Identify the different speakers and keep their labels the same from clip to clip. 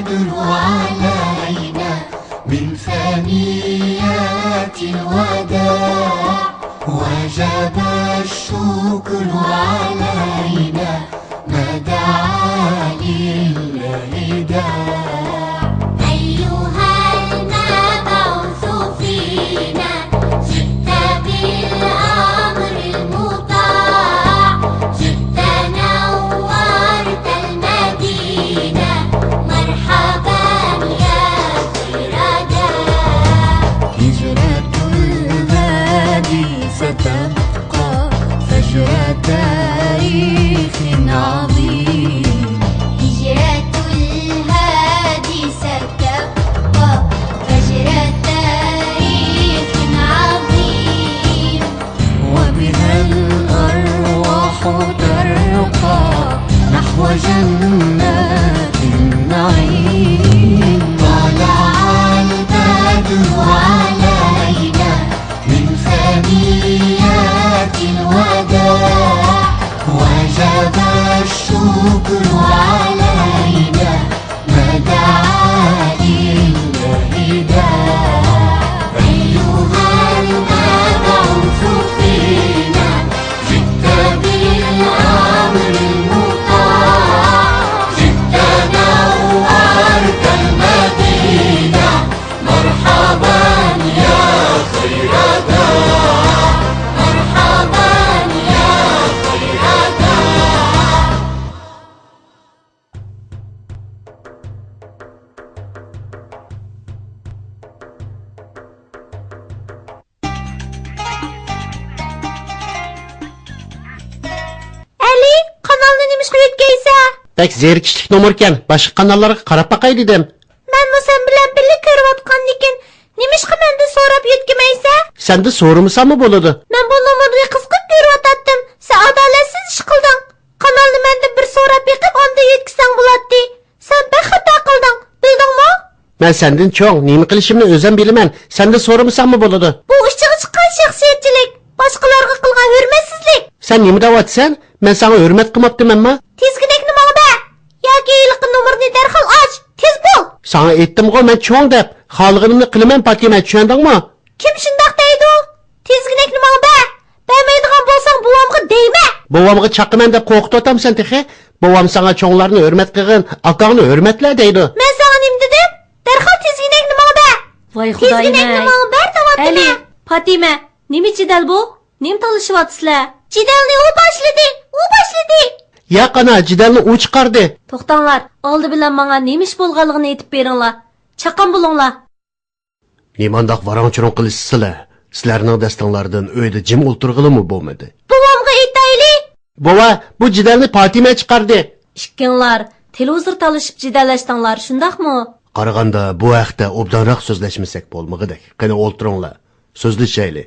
Speaker 1: البدر علينا من ثنيات الوداع وجب الشكر علينا ما دعا لله داع
Speaker 2: أيها المبعوث فينا جئت بالأمر المطاع جئت نورت المدينة مرحبا يا خير داع
Speaker 1: هجرة الهادي ستبقى فجر تاريخ عظيم
Speaker 2: هجرة الهادي ستبقى فجر تاريخ عظيم
Speaker 1: وبها الأرواح ترقى نحو جنات النعيم طلع البدر علينا من ثنيات الوداع وجب الشكر علينا ما دعا لله داع أيها المبعوث فينا جئت بالأمر المطاع جئت نورت المدينة مرحبا يا خير داع مرحبا يا خير داع
Speaker 2: Ali, kanalını neymiş koyutkaysa?
Speaker 3: Bek zerikishlik nomerken başka kanallarga qarab baqay dedim.
Speaker 2: Ben bu sen bilen birlikte körüvatkan dikin. Neymiş ki mende sorap yetkimaysa?
Speaker 3: Sende so'ramasam bo'ladi.
Speaker 2: Ben bu numarayı kızgıp körüvatattım. Sen adaletsiz iş kıldın. Kanalını mende bir sorap yıkıp onda yetkisen bulatdi. Sen pek hata kıldın. Bildin mi?
Speaker 3: Men senden cho'ng nima qilishimni o'zim bilaman. Sende so'ramasam bo'ladi.
Speaker 2: Bu ışığı çıkan şahsiyetçilik. Başkalarga kılgan hürmetsizlik.
Speaker 3: Sen nima deyapsan? Men sana hurmat qilmabdimanmi?
Speaker 2: Tezginekni bana be. Yoki iliqi numarini derhal aç. Tez bul.
Speaker 3: Sana aytdim-ku men cho'ng deb. Xohlaganimni qilaman Fatima, tushundingmi?
Speaker 2: Kim shundoq deydi u? Tezginekni bana be. Bermaydigan bo'lsang buvamga deyme.
Speaker 3: Bovamga chaqaman deb qo'rqitotamsan texi. Bovam sana cho'nglarni hurmat qilgin, akangni hurmatla deydi.
Speaker 2: Men sana nim dedim? Derhal tezginekni bana be.
Speaker 4: Voy
Speaker 2: Tezginekni
Speaker 4: Xudoyim.
Speaker 2: bana ber
Speaker 4: Ali,
Speaker 2: devatdimi?
Speaker 4: Fatima, nima jidal bu? Nim talashyapsizlar?
Speaker 2: Jidalni u boshladi. U boshladi.
Speaker 3: Ya qana jidalni u chiqardi.
Speaker 4: To'xtanglar, oldi bilan menga nima ish bo'lganligini aytib beringlar. Chaqan bo'linglar.
Speaker 3: Nimandaq varang-churung qilishsizlar. Sizlarning dastinglardan uyda jim o'tirg'ilimi bo'lmadi.
Speaker 2: Buvamga aytayli.
Speaker 3: Bova, bu jidalni Fatima chiqardi.
Speaker 4: Ikkinglar televizor talashib jidallashdinglar, shundaqmi?
Speaker 3: Qaraganda bu haqda obdanroq so'zlashmasak bo'lmag'idak. Qani o'ltiringlar. So'zlashayli.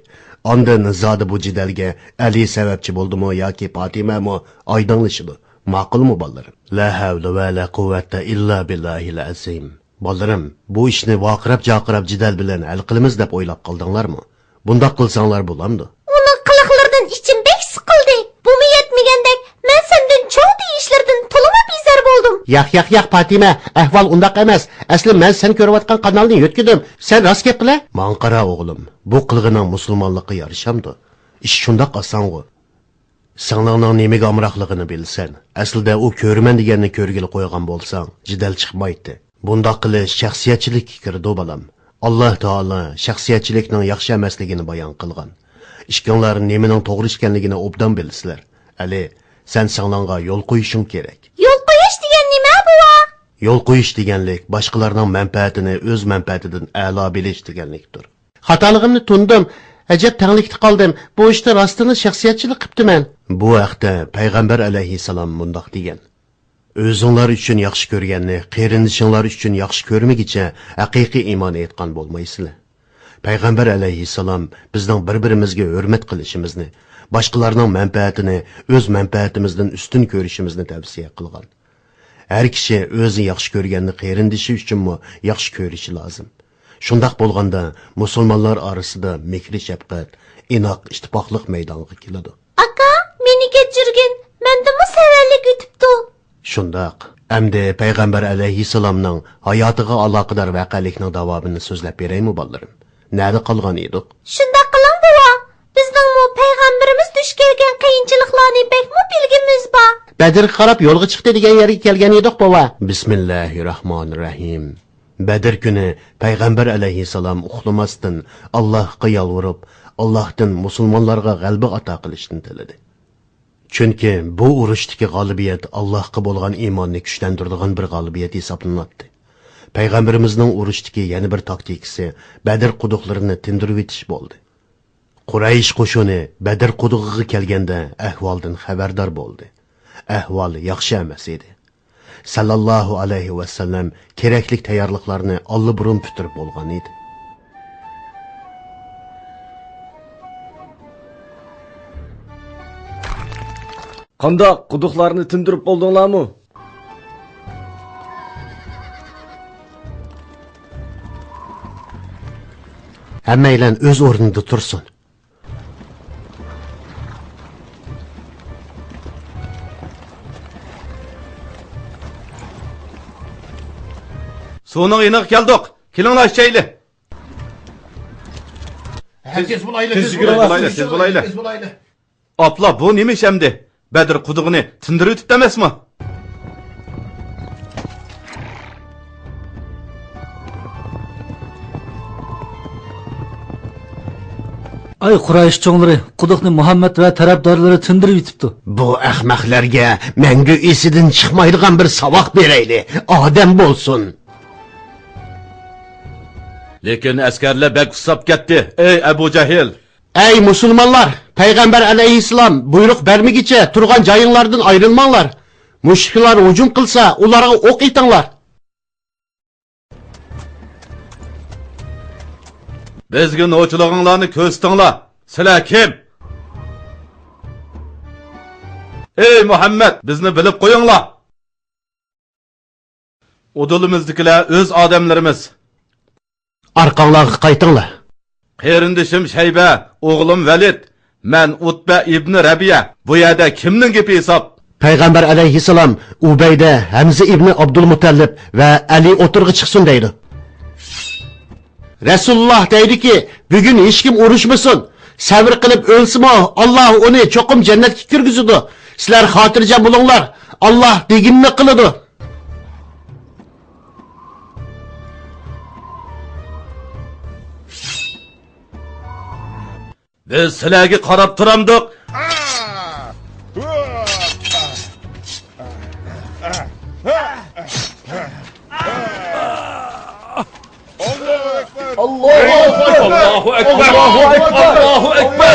Speaker 3: Ondan zodi bu jidalga Ali sababchi bo'ldimi yoki Fatimami oydinlashidi. Ma'qulmi bolarim? La havla va la quvvata illa billahil azim. Bolarim, bu ishni vaqirab-jaqirab jidal bilan hal qilamiz deb o'ylab qoldinglarmi? Bundoq qilsanglar bo'lamdi.
Speaker 2: Uning qiliqlaridan ichim bek siqildi. Bumi yetmagandek men sendan cho'ng deyishlardan to'limi bezar bo'ldim.
Speaker 3: Yaq Fatima, ahvol undaq emas. Asli men sen ko'rayotgan kanalni yutkidim. Sen rost gap qila? Men qara o'g'lim, bu qilg'ining musulmonlikqa yarishamdi. Ish shundoq oson-ku. Singlarning nimaga amroqligini bilsan, aslida u ko'rman deganni ko'rgili qo'ygan bo'lsang, jidal chiqmaydi. Bundoq qilish shaxsiyatchilik kirdi bolam. Alloh taolo shaxsiyatchilikning yaxshi emasligini bayon qilgan. Ishkinglar nimaning to'g'ri ekanligini obdan bilsizlar. Ali, sen singlarga yo'l qo'yishing kerak.
Speaker 2: Yo'l qo'yish degan nima buva?
Speaker 3: Yo'l qo'yish deganlik boshqalarning manfaatini o'z manfaatidan a'lo bilish deganlikdir. Xatoligimni tundim, ajab tanglikda qoldim. Bu ishda rostini shaxsiyatchilik qilibdiman. Bu haqda payg'ambar alayhissalom mundoq degan. O'zinglar uchun yaxshi ko'rganni qarindishinglar uchun yaxshi ko'rmagicha haqiqiy iymon etgan bo'lmaysizlar. Payg'ambar alayhissalom bizning bir-birimizga hurmat qilishimizni, boshqalarning manfaatini o'z manfaatimizdan ustun ko'rishimizni tavsiya qilgan. Har kishi o'zi yaxshi ko'rganni qarindishi uchunmi yaxshi ko'rishi lozim. Shundoq bo'lganda musulmonlar orasida mehri shafqat, inoq ittifoqlik maydonga keladi.
Speaker 2: Aka, meni kechirgin. Mendimi savallik o'tibdi.
Speaker 3: Shundoq. Әмді Peygamber aleyhisselamның hayatıga aloqador vaqalikning davomini so'zlab beraymi bolalarım? Nada qolgan edik?
Speaker 2: Shunda qiling buva. Bizning bu payg'ambarimiz duch kelgan qiyinchiliklarni bekmi bilgimiz bor.
Speaker 3: Bedirga qarab yo'lga chiqdi degan yerga kelgan edik bova. Bismillahirrohmanirrohim. Bedir kuni Peygamber aleyhisselam uxlamasdan Allohga yolvorib, Allohdan musulmonlarga g'alaba ato qilishni tiladi. Chunki bu urushdagi g'olibiyat Allohga bo'lgan iymonni kuchlantiradigan bir g'olibiyat hisoblanadi. Peygamberimizning urushdagi yana bir taktikasi Bedir quduqlarini tindirib etish bo'ldi. Quraysh qo'shini Bedir qudug'iga kelganda ahvoldan xabardor bo'ldi. Ahvol yaxshi emas edi. Sallallohu alayhi va sallam kerakli tayyorliklarni olli-burun bitirib bo'lgan edi.
Speaker 5: Qandoq quduqlarni tindirib bo'ldinglarmi?
Speaker 3: Hammaylar o'z o'rnida tursin.
Speaker 6: Suvning iniq keldik. Kelinglar ichayli.
Speaker 3: Herkes bulayla,
Speaker 6: tez bulayla. Apla bu nima ish endi? Bedir qudug'ini tindirib o'tibdi emasmi?
Speaker 7: Ay Quraysh cho'nglari, quduqni Muhammad va tarafdorlari tindirib yutibdi.
Speaker 3: Bu ahmoqlarga mangu esidan chiqmaydigan bir savoq berayli. Odam bo'lsin.
Speaker 6: Lekin askarlar bak usab ketdi. Ey Abu Jahil.
Speaker 3: Ey musulmonlar, Peygamber aleyhisselam buyruq bermigicha turgan joyinglardan ayrılmanglar. Mushriklar hujum qilsa, ularga o'q etinglar.
Speaker 6: Bizga nochilig'inglarni ko'rstinglar. Sizlar kim? Ey Muhammad, bizni bilib qo'yinglar. Odulimizdagilar o'z odamlarimiz.
Speaker 3: Arqanglarga qaytinglar.
Speaker 6: Qarindishim Shayba, o'g'lim Valid, men Utba ibn Rabiya. Bu yerda kimning gapi hisob?
Speaker 3: Peygamber aleyhisselam Ubayda, Hamza ibn Abdülmutallib ve Ali o'tirg'i chiqsin deydi. Resulullah deydi ki, bugün hech kim urushmasin. Sabr qilib o'lsimi, Alloh uni cho'qim jannatga kirgizadi. Sizlar xotirjam bo'linglar. Alloh deginni qiladi.
Speaker 6: Biz sizlarga qarab turamdik.
Speaker 5: Allahu Ekber!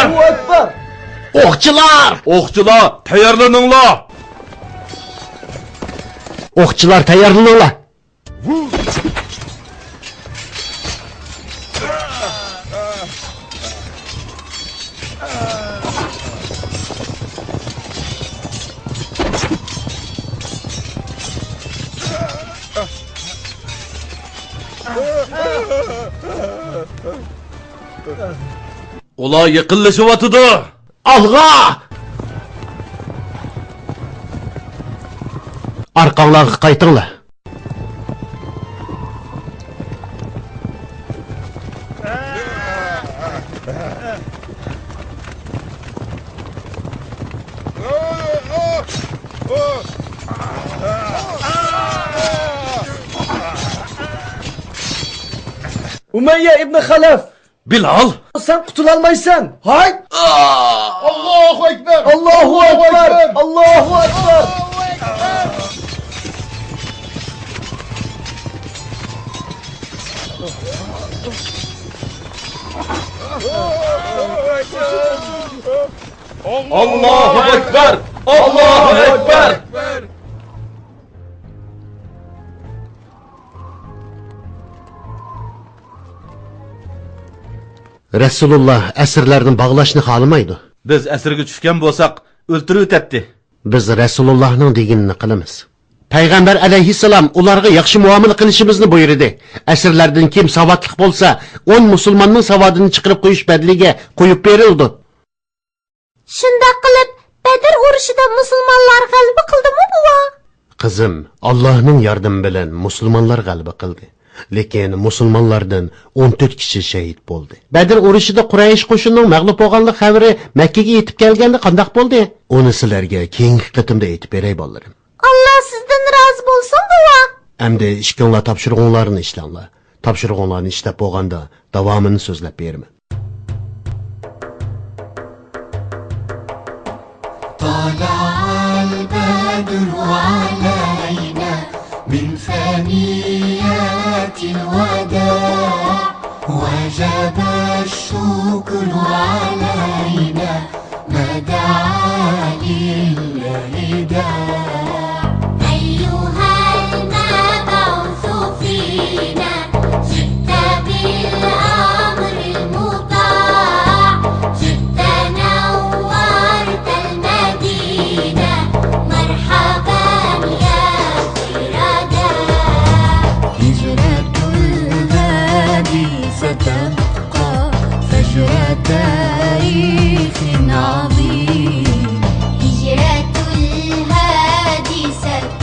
Speaker 3: O'qchilar,
Speaker 6: tayyorlaninglar.
Speaker 3: O'qchilar tayyorlaninglar.
Speaker 6: Ular yaqinlashyapti.
Speaker 3: Alg'a! Arqanglarga qaytinglar.
Speaker 5: Umayya ibn Xalaf,
Speaker 6: Bilal,
Speaker 5: sen qutulolmaysan. Hay!
Speaker 3: Allahu Ekber!
Speaker 5: Allahu Ekber! Allahu Ekber!
Speaker 6: Allahu Ekber! Allahu Ekber!
Speaker 3: Resulullah əsirlərini bağlaşını xalamaydı.
Speaker 6: Biz əsirga tushgan bo'lsak, o'ltirib o'tadi.
Speaker 3: Biz Resulullahның deginini qilamiz. Peygamber aleyhisselam ularga yaxshi muomala qilishimizni buyurdi. Əsirlərdən kim savatliq bo'lsa, 10 musulmonning savodini chiqarib qo'yish badliga qo'yib berildi.
Speaker 2: Shunda qilib Bedir urushida musulmonlar g'alaba qildimi buva?
Speaker 3: Qizim, Allohning yordami bilan musulmonlar g'alaba qildi. Lekin musulmonlardan 14 kishi shahid bo'ldi. Badr urushida Quraysh qo'shinining mag'lub bo'lganlik xabari Makkaga yetib kelganda qanday bo'ldi? Uni sizlarga keyingi qitimda aytib beray bolalarim.
Speaker 2: Allah sizdan rozi bo'lsin, bova.
Speaker 3: Endi ishkinglar topshirig'inglarni ishlanglar. Topshirig'inglarni ishlab bo'lganda davomini so'zlab beraman.
Speaker 1: طلع البدر علينا من ثنيات الوداع وجب الشكر علينا ما دعا لله داع أيها المبعوث فينا جئت بالأمر المطاع جئت نورت المدينة مرحبا يا خير داع هجرة الهادي ستبقى فجر تاريخ عظيم هجرة الهادي ستبقى